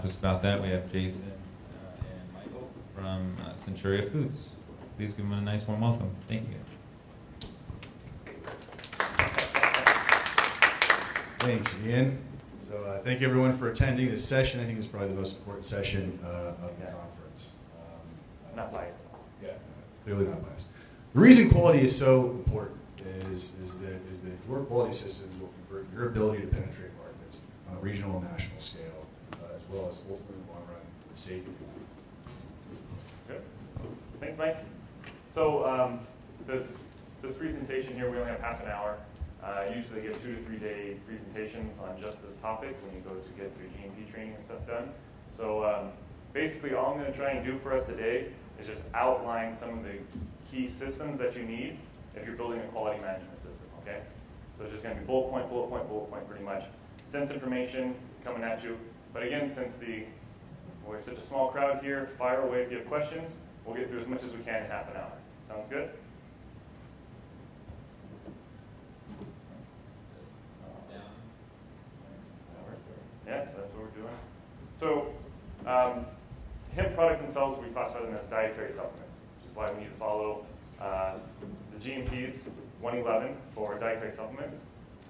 us about that, we have Jason and Michael from Centuria Foods. Please give them a nice warm welcome. Thank you. Thanks, Ian. So thank you everyone for attending this session. I think it's probably the most important session of the conference. Not biased. Yeah, clearly not biased. The reason quality is so important is that your quality systems will convert your ability to penetrate markets on a regional and national scale, as well as ultimately in the long run, save you. Good. Thanks, Mike. So this presentation here, we only have half an hour. I usually give 2 to 3 day presentations on just this topic when you go to get your GMP training and stuff done. So basically all I'm going to try and do for us today is just outline some of the key systems that you need if you're building a quality management system, okay? So it's just going to be bullet point, bullet point, bullet point pretty much. Dense information coming at you. But again, since we're such a small crowd here, fire away if you have questions. We'll get through as much as we can in half an hour. Sounds good? Yeah, so that's what we're doing. So hemp products themselves, we classify them as dietary supplements, which is why we need to follow the GMPs 111 for dietary supplements.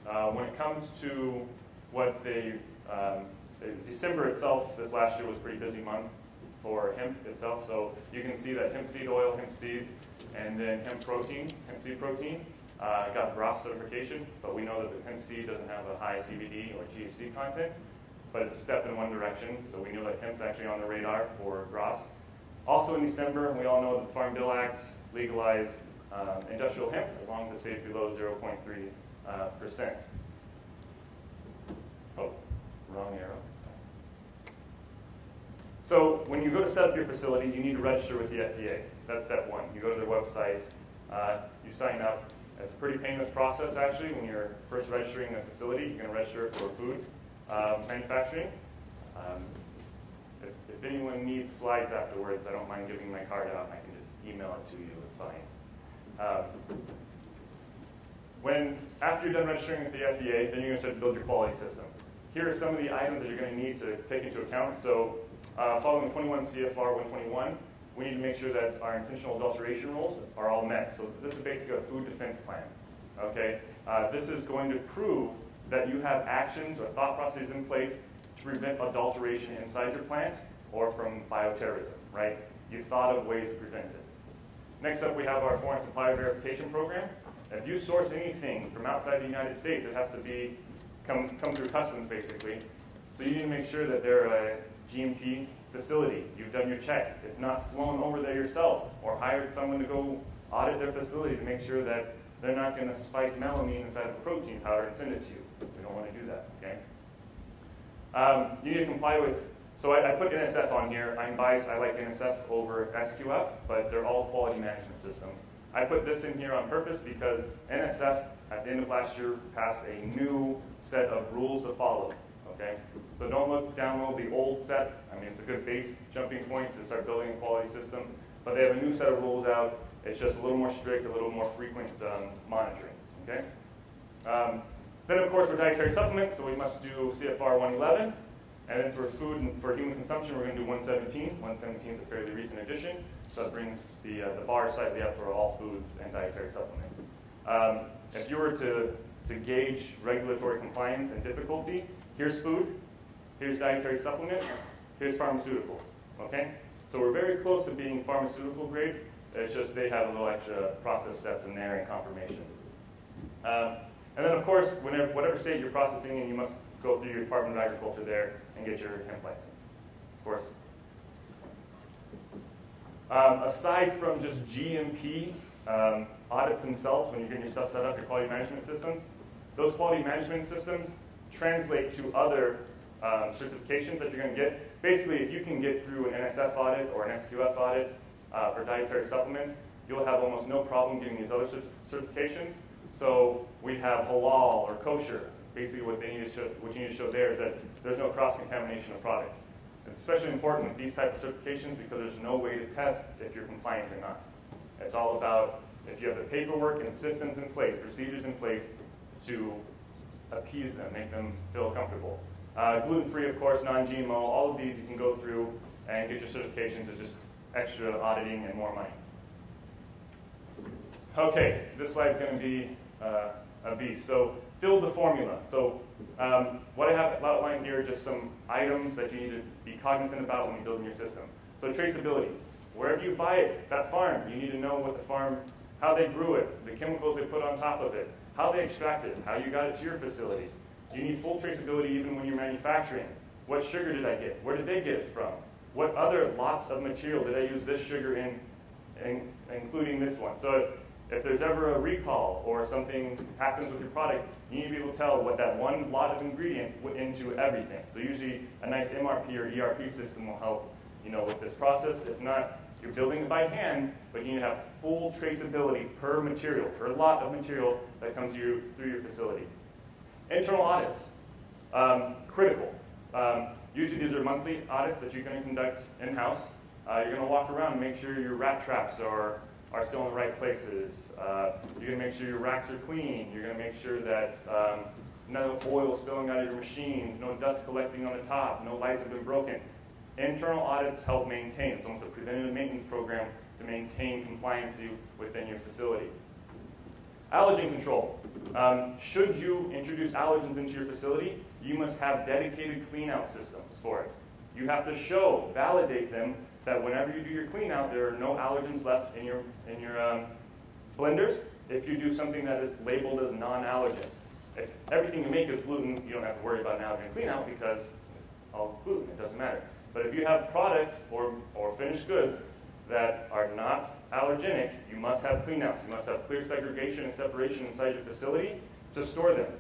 When it comes to what December itself, this last year was a pretty busy month for hemp itself. So you can see that hemp seed oil, hemp seeds, and then hemp seed protein got GRAS certification, but we know that the hemp seed doesn't have a high CBD or THC content, but it's a step in one direction. So we know that hemp's actually on the radar for GRAS. Also in December, we all know that the Farm Bill Act legalized industrial hemp as long as it stays below 0.3%. Oh, wrong arrow. So when you go to set up your facility, you need to register with the FDA. That's step one. You go to their website, you sign up. It's a pretty painless process actually. When you're first registering a facility, you're going to register for food manufacturing. If anyone needs slides afterwards, I don't mind giving my card out. I can just email it to you. It's fine. After you're done registering with the FDA, then you're going to start to build your quality system. Here are some of the items that you're going to need to take into account. So following 21 CFR 121, we need to make sure that our intentional adulteration rules are all met. So this is basically a food defense plan. Okay? This is going to prove that you have actions or thought processes in place to prevent adulteration inside your plant or from bioterrorism, right? You thought of ways to prevent it. Next up, we have our foreign supplier verification program. If you source anything from outside the United States, it has to come through customs, basically. So you need to make sure that they're a GMP facility. You've done your checks. If not, flown over there yourself or hired someone to go audit their facility to make sure that they're not going to spike melamine inside of a protein powder and send it to you. We don't want to do that, okay? You need to comply with, so I put NSF on here. I'm biased. I like NSF over SQF, but they're all quality management systems. I put this in here on purpose because NSF, at the end of last year, passed a new set of rules to follow, okay? So don't download the old set. I mean, it's a good base jumping point to start building a quality system, but they have a new set of rules out. It's just a little more strict, a little more frequent monitoring, okay? Then, of course, for dietary supplements, so we must do CFR 111. And then for food and for human consumption, we're going to do 117. 117 is a fairly recent addition, so that brings the bar slightly up for all foods and dietary supplements. If you were to gauge regulatory compliance and difficulty, here's food, here's dietary supplements, here's pharmaceutical, okay? So we're very close to being pharmaceutical grade. It's just they have a little extra process steps in there and confirmations. And then, of course, whatever state you're processing in, you must go through your Department of Agriculture there and get your hemp license, of course. Aside from just GMP audits themselves, when you're getting your stuff set up, your quality management systems, those quality management systems translate to other certifications that you're going to get. Basically, if you can get through an NSF audit or an SQF audit for dietary supplements, you'll have almost no problem getting these other certifications. So we have halal or kosher. Basically, what you need to show there is that there's no cross-contamination of products. It's especially important with these types of certifications because there's no way to test if you're compliant or not. It's all about if you have the paperwork and systems in place, procedures in place to appease them, make them feel comfortable. Gluten-free, of course, non-GMO, all of these you can go through and get your certifications. It's just extra auditing and more money. Okay, this slide's going to be a beast. So fill the formula. So what I have outlined here are just some items that you need to be cognizant about when you're building your system. So traceability. Wherever you buy it, that farm, you need to know what the farm, how they grew it, the chemicals they put on top of it, how they extracted it, how you got it to your facility. You need full traceability even when you're manufacturing. What sugar did I get? Where did they get it from? What other lots of material did I use this sugar in including this one? So if there's ever a recall or something happens with your product, you need to be able to tell what that one lot of ingredient went into everything. So usually a nice MRP or ERP system will help, with this process. If not, you're building it by hand, but you need to have full traceability per material, per lot of material that comes through your facility. Internal audits, critical. Usually these are monthly audits that you're going to conduct in-house. You're going to walk around and make sure your rat traps are still in the right places. You're going to make sure your racks are clean. You're going to make sure that no oil spilling out of your machines, no dust collecting on the top, no lights have been broken. Internal audits help maintain. It's almost a preventative maintenance program to maintain compliancy within your facility. Allergen control. Should you introduce allergens into your facility, you must have dedicated clean-out systems for it. You have to show, validate them, that whenever you do your clean-out, there are no allergens left in your blenders if you do something that is labeled as non-allergen. If everything you make is gluten, you don't have to worry about an allergen clean-out because it's all gluten. It doesn't matter. But if you have products or finished goods that are not allergenic, you must have clean-outs. You must have clear segregation and separation inside your facility to store them.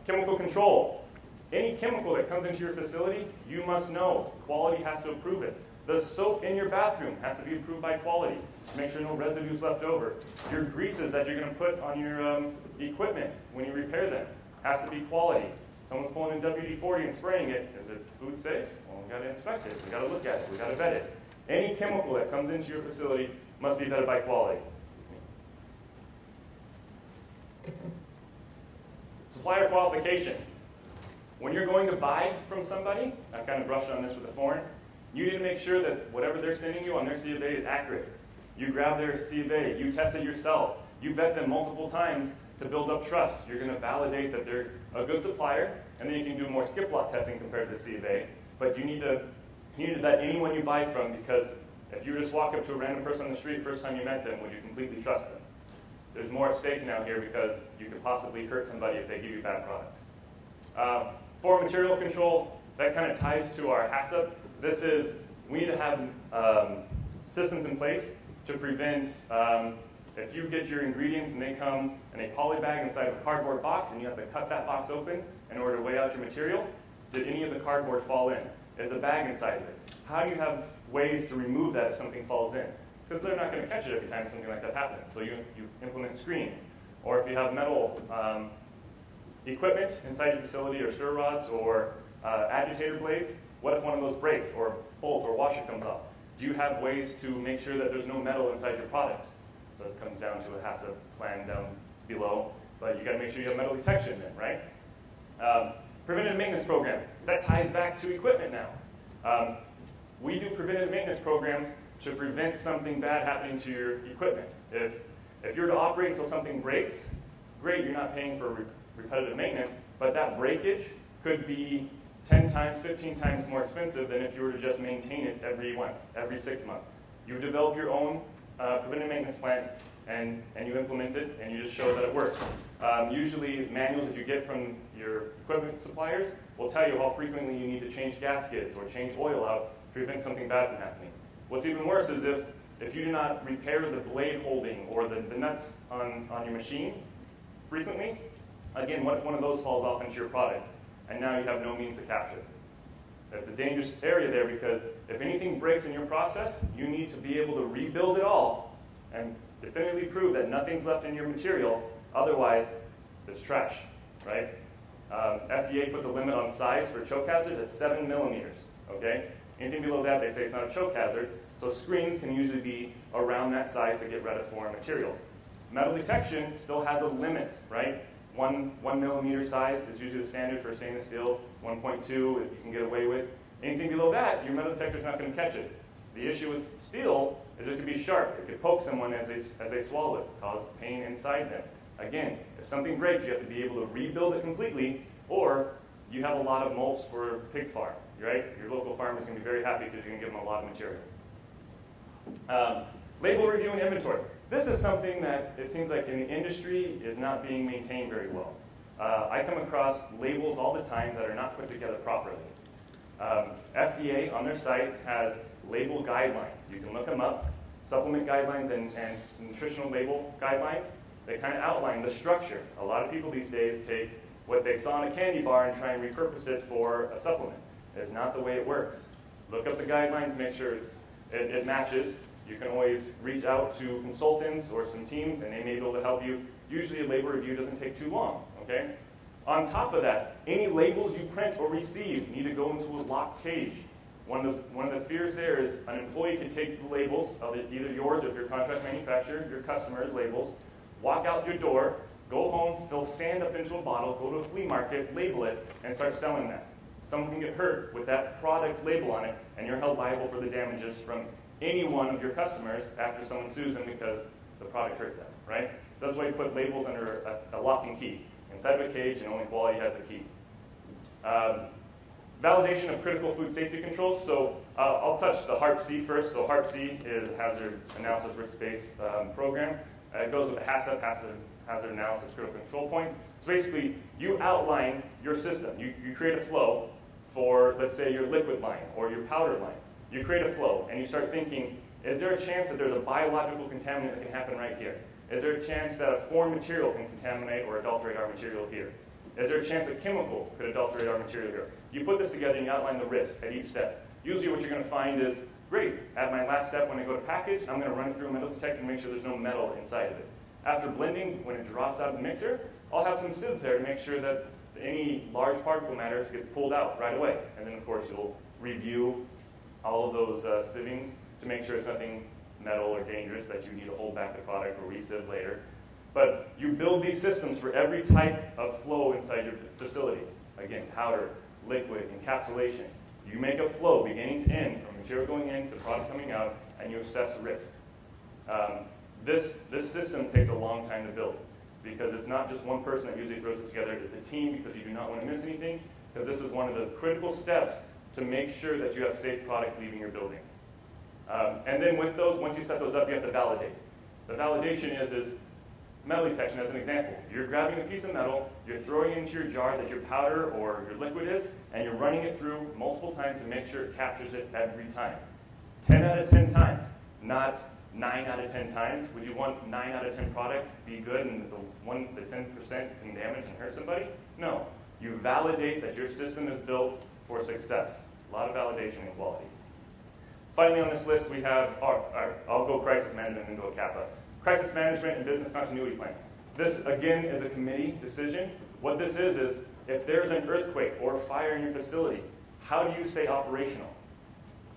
Chemical control. Any chemical that comes into your facility, you must know. Quality has to approve it. The soap in your bathroom has to be approved by quality to make sure no residues left over. Your greases that you're going to put on your equipment when you repair them has to be quality. Someone's pulling in WD-40 and spraying it. Is it food safe? Well, we've got to inspect it. We've got to look at it. We've got to vet it. Any chemical that comes into your facility must be vetted by quality. Supplier qualification. When you're going to buy from somebody, I kind of brushed on this with the foreign, you need to make sure that whatever they're sending you on their C of A is accurate. You grab their C of A, you test it yourself, you vet them multiple times to build up trust. You're going to validate that they're a good supplier, and then you can do more skip lot testing compared to the C of A. But you need to vet anyone you buy from, because if you just walk up to a random person on the street first time you met them, would you completely trust them? There's more at stake now here because you could possibly hurt somebody if they give you a bad product. For material control, that kind of ties to our HACCP. This is, we need to have systems in place to prevent, if you get your ingredients and they come in a poly bag inside of a cardboard box and you have to cut that box open in order to weigh out your material, did any of the cardboard fall in? Is the bag inside of it? How do you have ways to remove that if something falls in? Because they're not going to catch it every time something like that happens. So you implement screens. Or if you have metal equipment inside your facility, or stir rods, or agitator blades, what if one of those breaks, or bolt or washer comes off? Do you have ways to make sure that there's no metal inside your product? So this comes down to a HACCP plan down below, but you got to make sure you have metal detection then, right? Preventative maintenance program. That ties back to equipment now. We do preventative maintenance programs to prevent something bad happening to your equipment. If you're to operate until something breaks, great, you're not paying for repetitive maintenance, but that breakage could be 10 times, 15 times more expensive than if you were to just maintain it every 6 months. You develop your own preventative maintenance plan, and you implement it, and you just show that it works. Usually, manuals that you get from your equipment suppliers will tell you how frequently you need to change gaskets or change oil out to prevent something bad from happening. What's even worse is if you do not repair the blade holding or the nuts on your machine frequently, again, what if one of those falls off into your product, and now you have no means to capture it? That's a dangerous area there, because if anything breaks in your process, you need to be able to rebuild it all and definitively prove that nothing's left in your material. Otherwise, it's trash, right? FDA puts a limit on size for choke hazards at 7 millimeters, okay? Anything below that, they say it's not a choke hazard, so screens can usually be around that size to get rid of foreign material. Metal detection still has a limit, right? 1 millimeter size is usually the standard for stainless steel. 1.2 you can get away with. Anything below that, your metal detector is not going to catch it. The issue with steel is it could be sharp. It could poke someone as they swallow it, cause pain inside them. Again, if something breaks, you have to be able to rebuild it completely, or you have a lot of molds for pig farm, right? Your local farm is going to be very happy because you can give them a lot of material. Label review and inventory. This is something that it seems like in the industry is not being maintained very well. I come across labels all the time that are not put together properly. FDA on their site has label guidelines. You can look them up, supplement guidelines and nutritional label guidelines. They kind of outline the structure. A lot of people these days take what they saw in a candy bar and try and repurpose it for a supplement. It's not the way it works. Look up the guidelines, make sure it matches. You can always reach out to consultants or some teams, and they may be able to help you. Usually a label review doesn't take too long, okay? On top of that, any labels you print or receive need to go into a locked cage. One of the fears there is an employee can take the labels, of either yours or if you're a contract manufacturer, your customers' labels, walk out your door, go home, fill sand up into a bottle, go to a flea market, label it, and start selling that. Someone can get hurt with that product's label on it, and you're held liable for the damages from any one of your customers after someone sues them because the product hurt them, right? That's why you put labels under a lock and key. Inside of a cage, and only quality has the key. Validation of critical food safety controls. So I'll touch the HARP-C first. So HARP-C is a hazard analysis risk-based program. It goes with the HACCP, hazard analysis critical control point. So basically, you outline your system. You create a flow for, let's say, your liquid line or your powder line. You create a flow, and you start thinking, is there a chance that there's a biological contaminant that can happen right here? Is there a chance that a foreign material can contaminate or adulterate our material here? Is there a chance a chemical could adulterate our material here? You put this together and you outline the risk at each step. Usually what you're going to find is, great, at my last step when I go to package, I'm going to run it through a metal detector and make sure there's no metal inside of it. After blending, when it drops out of the mixer, I'll have some sieves there to make sure that any large particle matter gets pulled out right away. And then of course you'll review all of those sievings to make sure it's nothing metal or dangerous that you need to hold back the product or re-sieve later. But you build these systems for every type of flow inside your facility. Again, powder, liquid, encapsulation. You make a flow beginning to end, from material going in to product coming out, and you assess risk. This system takes a long time to build because it's not just one person that usually throws it together. It's a team because you do not want to miss anything, because this is one of the critical steps to make sure that you have safe product leaving your building. And then with those, once you set those up, you have to validate. The validation is metal detection as an example. You're grabbing a piece of metal, you're throwing it into your jar that your powder or your liquid is, and you're running it through multiple times to make sure it captures it every time. 10 out of 10 times, not 9 out of 10 times. Would you want 9 out of 10 products be good and the 10% can damage and hurt somebody? No. You validate that your system is built for success. A lot of validation and quality. Finally on this list we have, I'll go crisis management into a CAPA. Crisis management and business continuity plan. This again is a committee decision. What this is if there's an earthquake or a fire in your facility, how do you stay operational?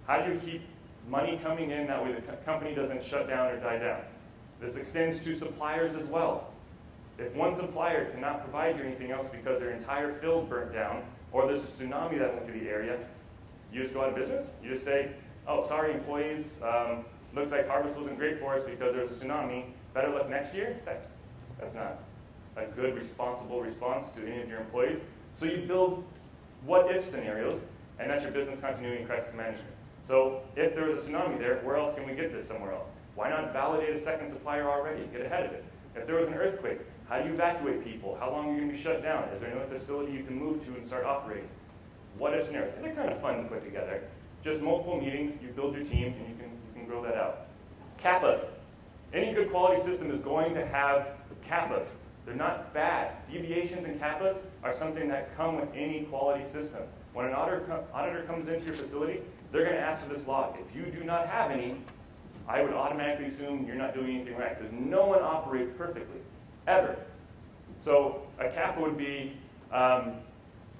How do you keep money coming in that way the company doesn't shut down or die down? This extends to suppliers as well. If one supplier cannot provide you anything else because their entire field burnt down, or there's a tsunami that went through the area, you just go out of business? You just say, oh, sorry employees, looks like harvest wasn't great for us because there's a tsunami. Better luck next year? That's not a good, responsible response to any of your employees. So you build what-if scenarios, and that's your business continuity and crisis management. So if there was a tsunami there, where else can we get this somewhere else? Why not validate a second supplier already? Get ahead of it. If there was an earthquake, how do you evacuate people? How long are you going to be shut down? Is there another facility you can move to and start operating? What-if scenarios. And they're kind of fun to put together. Just multiple meetings, you build your team, and you can grow that out. CAPAs. Any good quality system is going to have CAPAs. They're not bad. Deviations in CAPAs are something that come with any quality system. When an auditor comes into your facility, they're going to ask for this log. If you do not have any, I would automatically assume you're not doing anything right, because no one operates perfectly, ever. So a CAPA would be,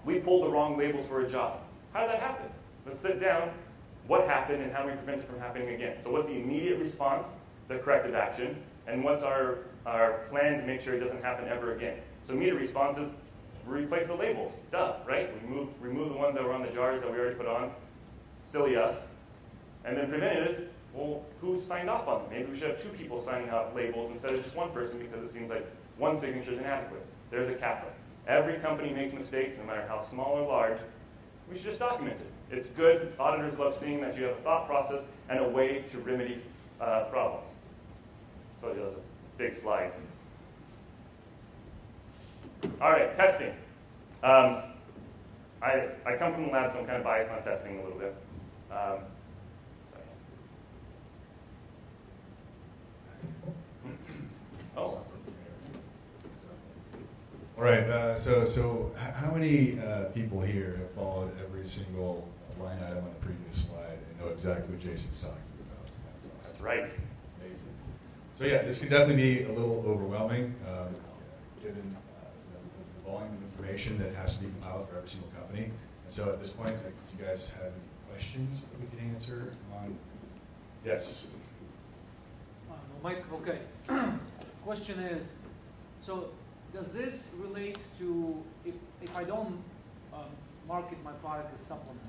we pulled the wrong labels for a job. How did that happen? Let's sit down. What happened and how do we prevent it from happening again? So what's the immediate response, the corrective action, and what's our plan to make sure it doesn't happen ever again? So immediate response is we replace the labels. Duh, right? We remove the ones that were on the jars that we already put on. Silly us. And then preventative, well, who signed off on them? Maybe we should have 2 people signing off labels instead of just 1 person because it seems like 1 signature is inadequate. There's a CAPA. Every company makes mistakes, no matter how small or large. We should just document it. It's good. Auditors love seeing that you have a thought process and a way to remedy problems. So that was a big slide. All right, testing. I come from the lab, so I'm kind of biased on testing a little bit. Sorry. Oh. All right, so how many people here have followed every single line item on the previous slide and know exactly what Jason's talking about? That's right. Amazing. So yeah, this can definitely be a little overwhelming, given the volume of information that has to be compiled for every single company. And so at this point, do you guys have any questions that we can answer on? Yes. No, Mike, okay. Question is, so does this relate to if I don't market my product as supplement?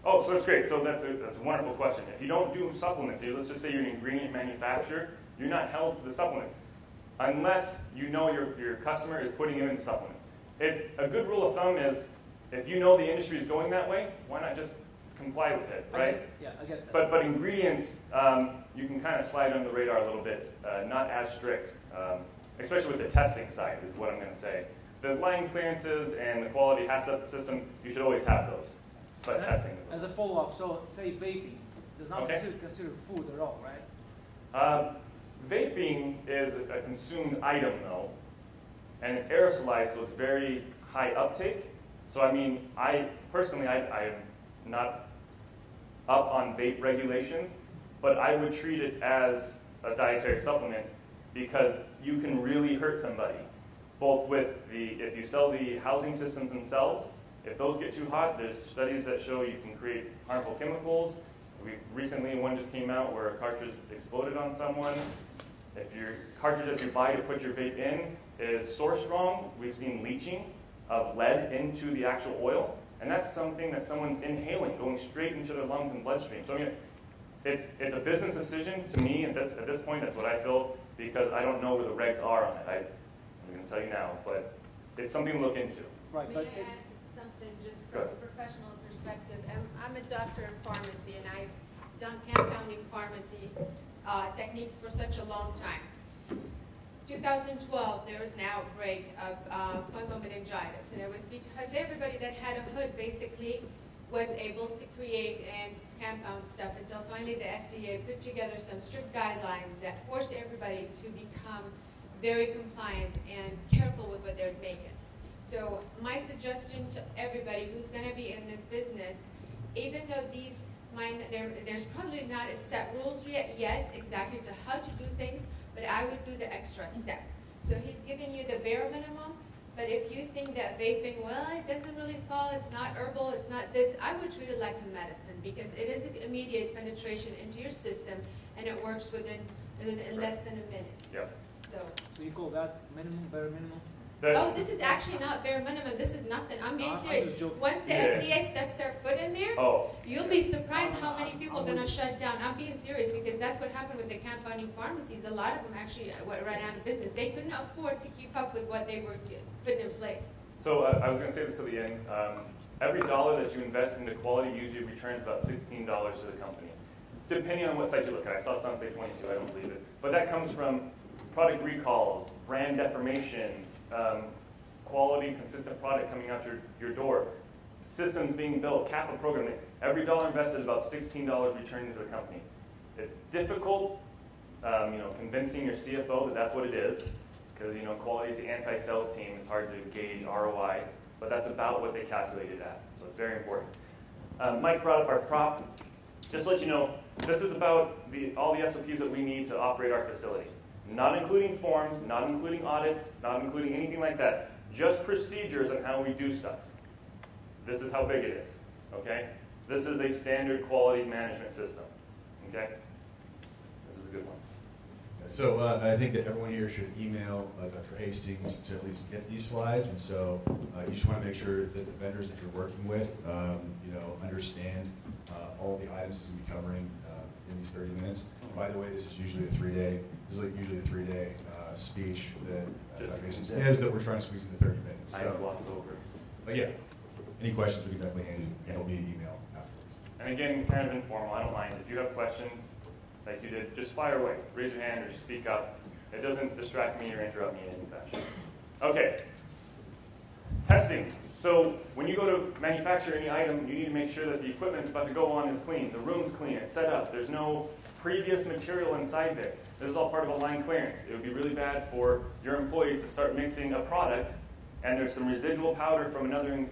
Oh, so that's great. So that's a wonderful question. If you don't do supplements, let's just say you're an ingredient manufacturer, you're not held to the supplements unless you know your customer is putting it into supplements. A good rule of thumb is if you know the industry is going that way, why not just comply with it, right? I get that. But ingredients, you can kind of slide under the radar a little bit, not as strict, especially with the testing side is what I'm going to say. The line clearances and the quality HACCP system, you should always have those. But testing is as a follow-up, so say vaping does not Okay. consider food at all, right? Vaping is a consumed item, though, and it's aerosolized, so it's very high uptake. So, I mean, I am not up on vape regulations, but I would treat it as a dietary supplement because you can really hurt somebody, both with if you sell the housing systems themselves, if those get too hot, there's studies that show you can create harmful chemicals. Recently, one just came out where a cartridge exploded on someone. If your cartridge that you buy to put your vape in is sourced wrong, we've seen leaching of lead into the actual oil, and that's something that someone's inhaling, going straight into their lungs and bloodstream. So I mean, it's a business decision to me, and at this point, that's what I feel, because I don't know where the regs are on it. I'm going to tell you now, but it's something to look into. Right, May but I add something just Go from ahead. a professional perspective? I'm a doctor in pharmacy, and I've done compounding pharmacy techniques for such a long time. 2012, there was an outbreak of fungal meningitis, and it was because everybody that had a hood basically was able to create and compound stuff until finally the FDA put together some strict guidelines that forced everybody to become very compliant and careful with what they're making. So my suggestion to everybody who's going to be in this business, even though there's probably not a set rules yet exactly to how to do things, but I would do the extra step. So he's giving you the bare minimum, but if you think that vaping, well, it doesn't really fall, it's not herbal, it's not this, I would treat it like a medicine because it is an immediate penetration into your system and it works in less than a minute. Yep. so you call that minimum, bare minimum? Oh, this is actually not bare minimum. This is nothing. I'm being I'm serious. just joking. Once the Yeah. FDA steps their foot in there, you'll be surprised how many people are going to shut down. I'm being serious because that's what happened with the compounding pharmacies. A lot of them actually ran out of business. They couldn't afford to keep up with what they were putting in place. So I was going to say this to the end. Every dollar that you invest into quality usually returns about $16 to the company, depending on what site you look at. I saw some say 22. I don't believe it. But that comes from product recalls, brand deformations, quality, consistent product coming out your door, systems being built, capital programming. Every dollar invested is about $16 returning to the company. It's difficult, convincing your CFO that that's what it is, because quality is the anti-sales team. It's hard to gauge ROI, but that's about what they calculated at. So it's very important. Mike brought up our prop. Just to let you know, this is about all the SOPs that we need to operate our facility. Not including forms, not including audits, not including anything like that. Just procedures on how we do stuff. This is how big it is, okay? This is a standard quality management system, okay? This is a good one. So I think that everyone here should email Dr. Hastings to at least get these slides, and so you just want to make sure that the vendors that you're working with, understand all the items he's going to be covering in these 30 minutes. By the way, this is usually a three-day speech that Dr. Hastings has that we're trying to squeeze into 30 minutes. Nice gloss over. But yeah, any questions we can definitely handle via email afterwards. And again, kind of informal, I don't mind. If you have questions, like you did, just fire away. Raise your hand or just speak up. It doesn't distract me or interrupt me in any fashion. Okay. Testing. So when you go to manufacture any item, you need to make sure that the equipment about to go on is clean. The room's clean. It's set up. There's no previous material inside there. This is all part of a line clearance. It would be really bad for your employees to start mixing a product and there's some residual powder from another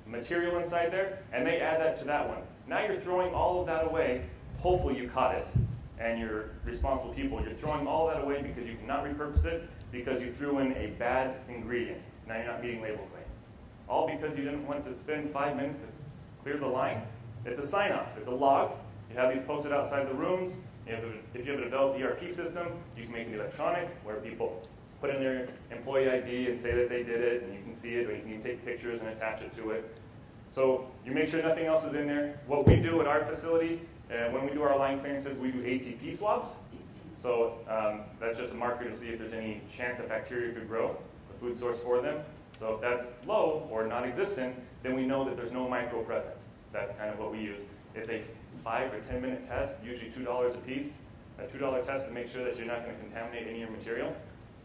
material inside there, and they add that to that one. Now you're throwing all of that away. Hopefully you caught it, and you're responsible people. You're throwing all that away because you cannot repurpose it because you threw in a bad ingredient. Now you're not meeting label claim. All because you didn't want to spend 5 minutes to clear the line. It's a sign-off. It's a log. You have these posted outside the rooms. If you have a developed ERP system, you can make it electronic, where people put in their employee ID and say that they did it, and you can see it, or you can take pictures and attach it to it. So you make sure nothing else is in there. What we do at our facility, when we do our line clearances, we do ATP swabs. So that's just a marker to see if there's any chance that bacteria could grow, the food source for them. So if that's low or non-existent, then we know that there's no micro present. That's kind of what we use. It's a 5 or 10 minute test, usually $2 a piece. A $2 test to make sure that you're not going to contaminate any of your material.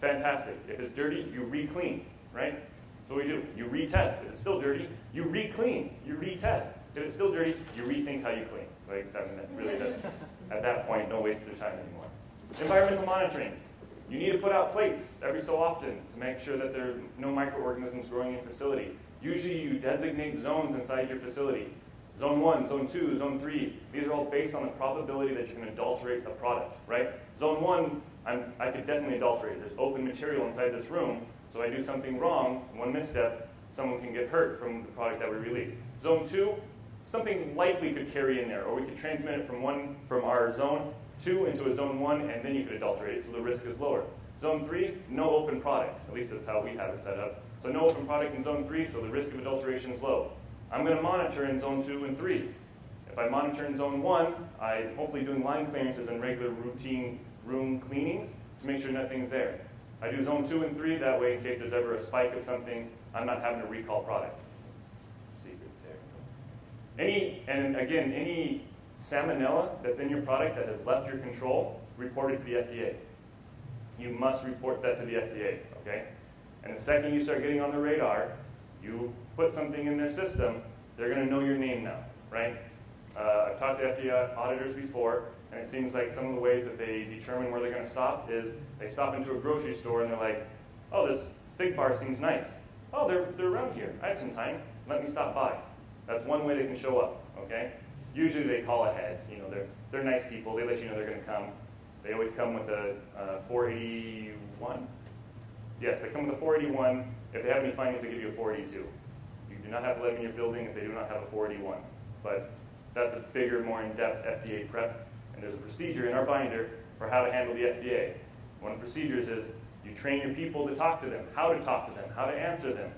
Fantastic. If it's dirty, you re-clean, right? So what we do, you retest. If it's still dirty, you re-clean, you retest. If it's still dirty, you rethink how you clean. Like, I mean, that really does, at that point, no waste of time anymore. Environmental monitoring. You need to put out plates every so often to make sure that there are no microorganisms growing in your facility. Usually you designate zones inside your facility. Zone 1, Zone 2, Zone 3. These are all based on the probability that you can adulterate a product, right? Zone 1, I could definitely adulterate. There's open material inside this room, so I do something wrong, one misstep, someone can get hurt from the product that we release. Zone 2, something likely could carry in there, or we could transmit it from our Zone 2 into a Zone 1, and then you could adulterate it, so the risk is lower. Zone 3, no open product. At least that's how we have it set up. So no open product in Zone 3, so the risk of adulteration is low. I'm going to monitor in Zone 2 and 3. If I monitor in Zone 1, I'm hopefully doing line clearances and regular routine room cleanings to make sure nothing's there. I do Zone 2 and 3, that way in case there's ever a spike of something, I'm not having to recall product. Secret there. Any salmonella that's in your product that has left your control, report it to the FDA. You must report that to the FDA, okay? And the second you start getting on the radar, you put something in their system, they're going to know your name now, right? I've talked to FDA auditors before, and it seems like some of the ways that they determine where they're going to stop is they stop into a grocery store and they're like, oh, this Fig bar seems nice. Oh, they're around here. I have some time. Let me stop by. That's one way they can show up, okay? Usually they call ahead. You know, they're nice people. They let you know they're going to come. They always come with a 481. Yes, they come with a 481. If they have any findings, they give you a 482. You do not have to let them in your building if they do not have a 481. But that's a bigger, more in-depth FDA prep. And there's a procedure in our binder for how to handle the FDA. One of the procedures is you train your people to talk to them, how to talk to them, how to answer them.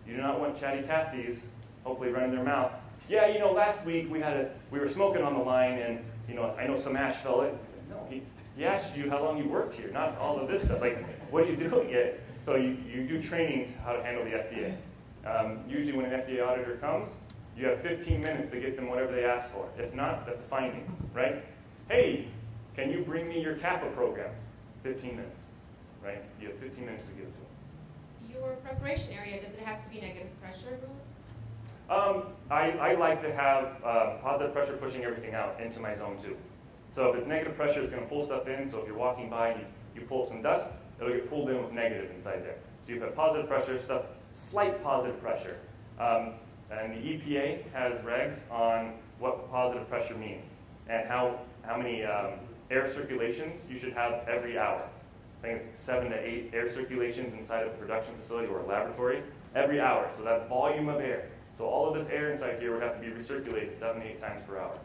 You do not want chatty Cathys, hopefully running their mouth. Yeah, you know, last week we were smoking on the line, and you know, I know some ash fell in. No, he asked you how long you worked here, not all of this stuff. Like, what are you doing yet? So you do training how to handle the FDA. Usually when an FDA auditor comes, you have 15 minutes to get them whatever they ask for. If not, that's a finding, right? Hey, can you bring me your CAPA program? 15 minutes, right? You have 15 minutes to give it to them. Your preparation area, does it have to be negative pressure? I like to have positive pressure pushing everything out into my Zone 2. So if it's negative pressure, it's going to pull stuff in. So if you're walking by and you pull up some dust, it'll get pulled in with negative inside there. So you have positive pressure, stuff, slight positive pressure. And the EPA has regs on what positive pressure means and how many air circulations you should have every hour. I think it's 7 to 8 air circulations inside of a production facility or a laboratory every hour. So that volume of air. So all of this air inside here would have to be recirculated 7 to 8 times per hour.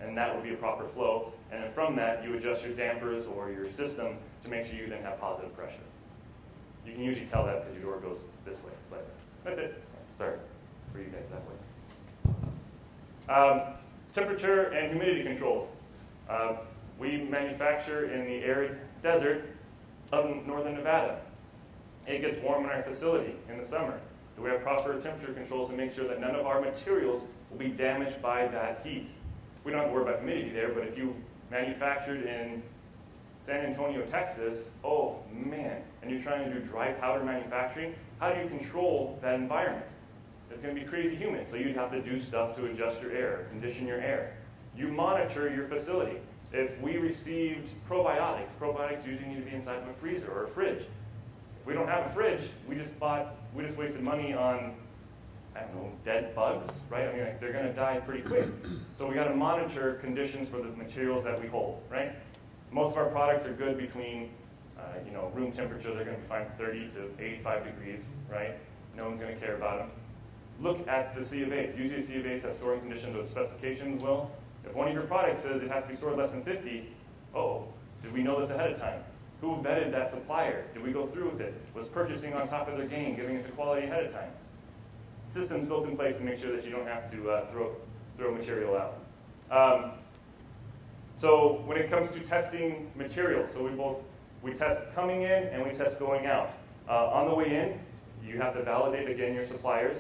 and that would be a proper flow. And then from that, you adjust your dampers or your system to make sure you then have positive pressure. You can usually tell that because your door goes this way, slightly. That's it. Sorry for you guys that way. Temperature and humidity controls. We manufacture in the arid desert of northern Nevada. It gets warm in our facility in the summer. Do we have proper temperature controls to make sure that none of our materials will be damaged by that heat? We don't have to worry about humidity there, but if you manufactured in San Antonio, Texas, oh man, and you're trying to do dry powder manufacturing, how do you control that environment? It's going to be crazy humid, so you'd have to do stuff to adjust your air, condition your air. You monitor your facility. If we received probiotics usually need to be inside of a freezer or a fridge. If we don't have a fridge, we just wasted money on, I don't know, dead bugs, right? I mean, like, they're going to die pretty quick. So we got to monitor conditions for the materials that we hold, right? Most of our products are good between, room temperatures are going to be fine from 30 to 85 degrees, right? No one's going to care about them. Look at the C of A's. Usually a C of A's has storing conditions with specifications will. If one of your products says it has to be stored less than 50, did we know this ahead of time? Who vetted that supplier? Did we go through with it? Was purchasing on top of their game, giving it the quality ahead of time? Systems built in place to make sure that you don't have to throw material out. So when it comes to testing materials, so we test coming in and we test going out. On the way in, you have to validate again your suppliers.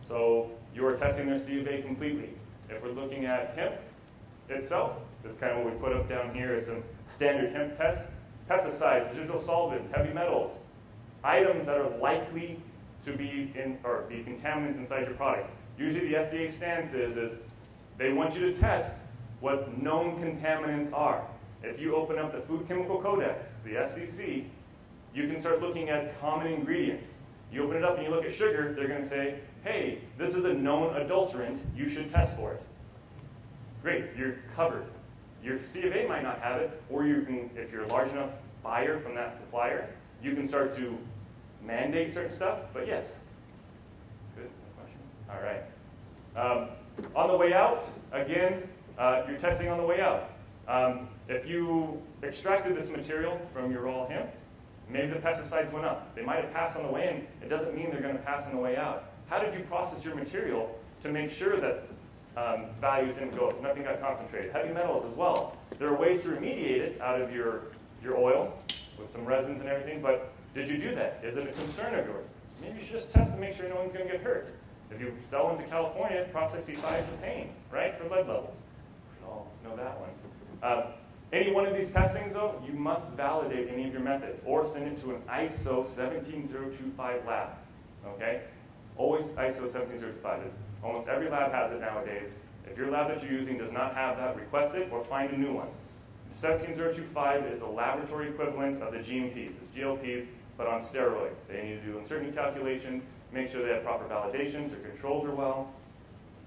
So you are testing their C of A completely. If we're looking at hemp itself, that's kind of what we put up down here is some standard hemp tests. Pesticides, residual solvents, heavy metals, items that are likely to be be contaminants inside your products. Usually the FDA stance is they want you to test what known contaminants are. If you open up the Food Chemical Codex, the FCC, you can start looking at common ingredients. You open it up and you look at sugar, they're going to say, hey, this is a known adulterant, you should test for it. Great, you're covered. Your C of A might not have it, or you can, if you're a large enough buyer from that supplier, you can start to mandate certain stuff, but yes. Good, no questions? All right. On the way out, again, you're testing on the way out. If you extracted this material from your raw hemp, maybe the pesticides went up. They might have passed on the way in. It doesn't mean they're going to pass on the way out. How did you process your material to make sure that values didn't go up, nothing got concentrated? Heavy metals as well. There are ways to remediate it out of your oil with some resins and everything, but did you do that? Is it a concern of yours? Maybe you should just test to make sure no one's going to get hurt. If you sell into California, Prop 65 is a pain, right, for lead levels. We all know that one. Any one of these testings, though, you must validate any of your methods or send it to an ISO 17025 lab, okay? Always ISO 17025. Almost every lab has it nowadays. If your lab that you're using does not have that, request it or find a new one. 17025 is the laboratory equivalent of the GMPs. It's GLPs, but on steroids. They need to do uncertainty calculations, make sure they have proper validations, their controls are well.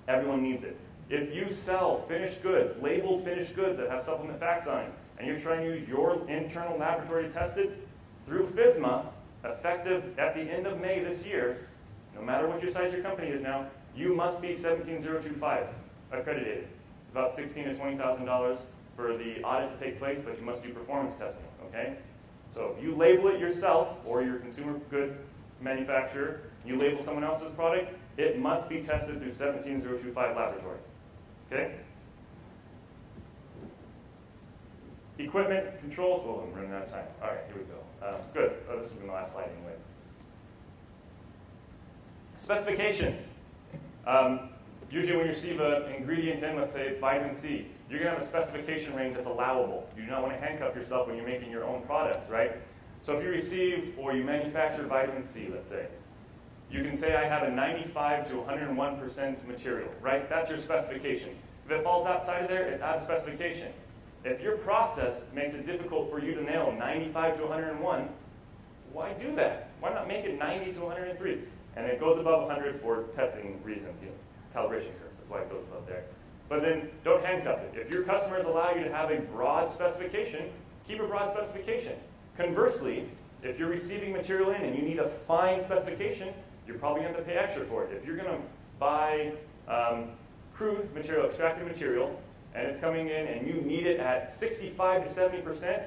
Everyone needs it. If you sell finished goods, labeled finished goods that have supplement facts on it, and you're trying to use your internal laboratory to test it, through FSMA, effective at the end of May this year, no matter what your size your company is now, you must be 17025 accredited. It's about $16,000 to $20,000 for the audit to take place, but you must do performance testing, okay? So if you label it yourself or your consumer good manufacturer, you label someone else's product, it must be tested through 17025 laboratory, okay? Equipment control, oh, I'm running out of time. All right, here we go. Good, this will be my last slide anyways. Specifications. Usually when you receive an ingredient in, let's say it's vitamin C, you're going to have a specification range that's allowable. You do not want to handcuff yourself when you're making your own products, right? So if you receive or you manufacture vitamin C, let's say, you can say I have a 95 to 101% material, right? That's your specification. If it falls outside of there, it's out of specification. If your process makes it difficult for you to nail 95 to 101, why do that? Why not make it 90 to 103? And it goes above 100 for testing reasons, calibration curves. That's why it goes above there. But then don't handcuff it. If your customers allow you to have a broad specification, keep a broad specification. Conversely, if you're receiving material in and you need a fine specification, you're probably going to have to pay extra for it. If you're going to buy crude material, extracted material, and it's coming in and you need it at 65 to 70%,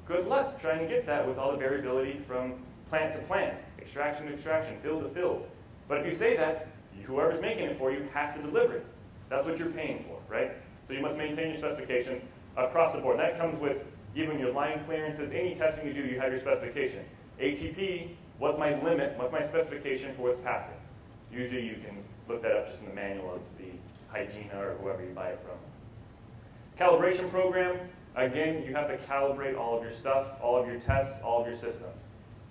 good luck trying to get that with all the variability from plant to plant, extraction to extraction, field to field. But if you say that, whoever's making it for you has to deliver it. That's what you're paying for, right? So you must maintain your specifications across the board. That comes with even your line clearances, any testing you do, you have your specification. ATP, what's my limit, what's my specification for what's passing? Usually you can look that up just in the manual of the Hygiena or whoever you buy it from. Calibration program, again, you have to calibrate all of your stuff, all of your tests, all of your systems.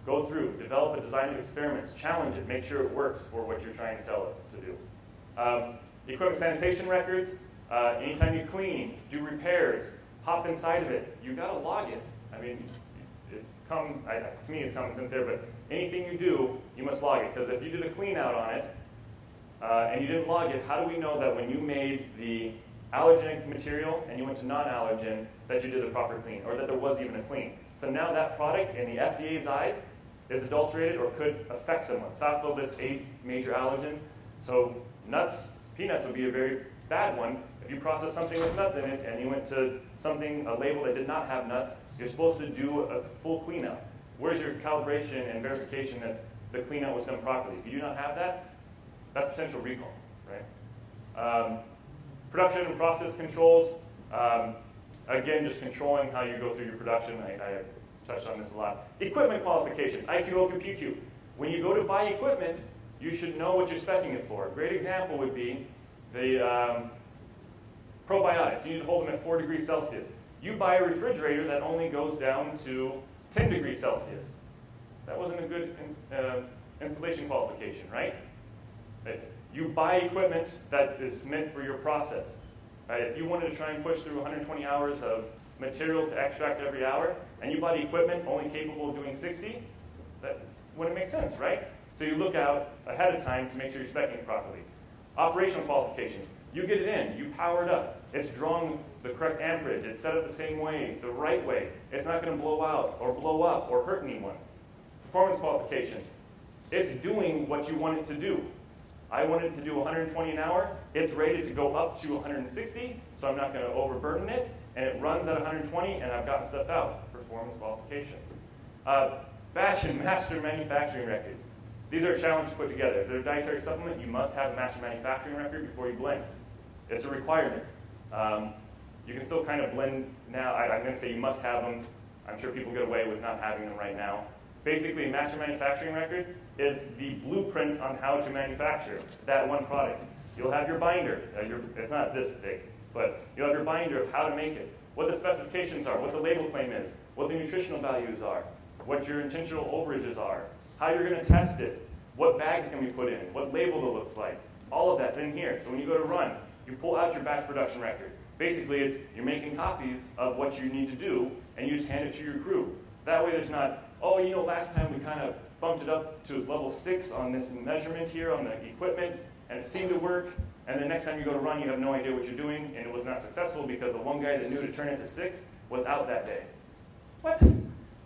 Go through, develop a design of experiments, challenge it, make sure it works for what you're trying to tell it to do. Equipment sanitation records, anytime you clean, do repairs, hop inside of it, you gotta log it. I mean, to me it's common sense there, but anything you do, you must log it, because if you did a clean out on it, and you didn't log it, how do we know that when you made the allergenic material and you went to non-allergen, that you did a proper clean, or that there was even a clean? So now that product, in the FDA's eyes, is adulterated or could affect someone. Falco lists 8 major allergens. So nuts, peanuts would be a very bad one. If you process something with nuts in it and you went to a label that did not have nuts, you're supposed to do a full cleanout. Where's your calibration and verification that the cleanout was done properly? If you do not have that, that's potential recall, right? Production and process controls. Again, just controlling how you go through your production. I touched on this a lot. Equipment qualifications, IQ, OQ, PQ. When you go to buy equipment, you should know what you're speccing it for. A great example would be the probiotics. You need to hold them at 4 degrees Celsius. You buy a refrigerator that only goes down to 10 degrees Celsius. That wasn't a good installation qualification, right? You buy equipment that is meant for your process. Right? If you wanted to try and push through 120 hours of material to extract every hour, and you bought equipment only capable of doing 60, that wouldn't make sense, right? So you look out ahead of time to make sure you're speccing it properly. Operational qualification. You get it in, you power it up. It's drawn the correct amperage, it's set up the same way, the right way. It's not going to blow out or blow up or hurt anyone. Performance qualifications. It's doing what you want it to do. I want it to do 120 an hour. It's rated to go up to 160, so I'm not going to overburden it. And it runs at 120, and I've gotten stuff out. Performance qualifications. Batch and master manufacturing records. These are a challenge to put together. If they're a dietary supplement, you must have a master manufacturing record before you blend. It's a requirement. You can still kind of blend now. I'm going to say you must have them. I'm sure people get away with not having them right now. Basically, a master manufacturing record is the blueprint on how to manufacture that one product. You'll have your binder. It's not this thick, but you'll have your binder of how to make it, what the specifications are, what the label claim is, what the nutritional values are, what your intentional overages are, how you're going to test it, what bags can be put in, what label it looks like. All of that's in here. So when you go to run, you pull out your batch production record. Basically, you're making copies of what you need to do, and you just hand it to your crew. That way there's not, oh, you know, last time we kind of bumped it up to level 6 on this measurement here on the equipment, and it seemed to work, and the next time you go to run, you have no idea what you're doing, and it was not successful because the one guy that knew to turn it to 6 was out that day. What?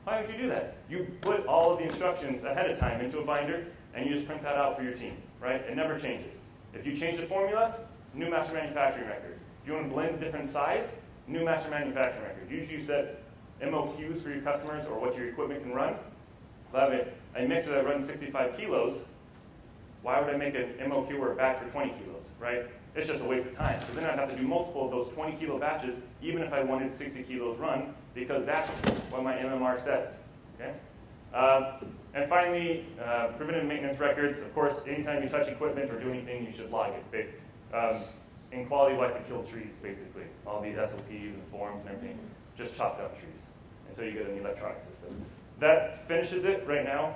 Why would you do that? You put all of the instructions ahead of time into a binder, and you just print that out for your team, right? It never changes. If you change the formula, new master manufacturing record. If you want to blend different size, new master manufacturing record. Usually you set MOQs for your customers or what your equipment can run. If I have a mixer that runs 65 kilos, why would I make an MOQ or a batch for 20 kilos, right? It's just a waste of time, because then I'd have to do multiple of those 20 kilo batches, even if I wanted 60 kilos run, because that's what my MMR says, okay? And finally, preventive maintenance records. Of course, anytime you touch equipment or do anything, you should log it. In quality, we like to kill trees, basically. All the SOPs and forms and everything, just chop down trees until you get an electronic system. That finishes it right now.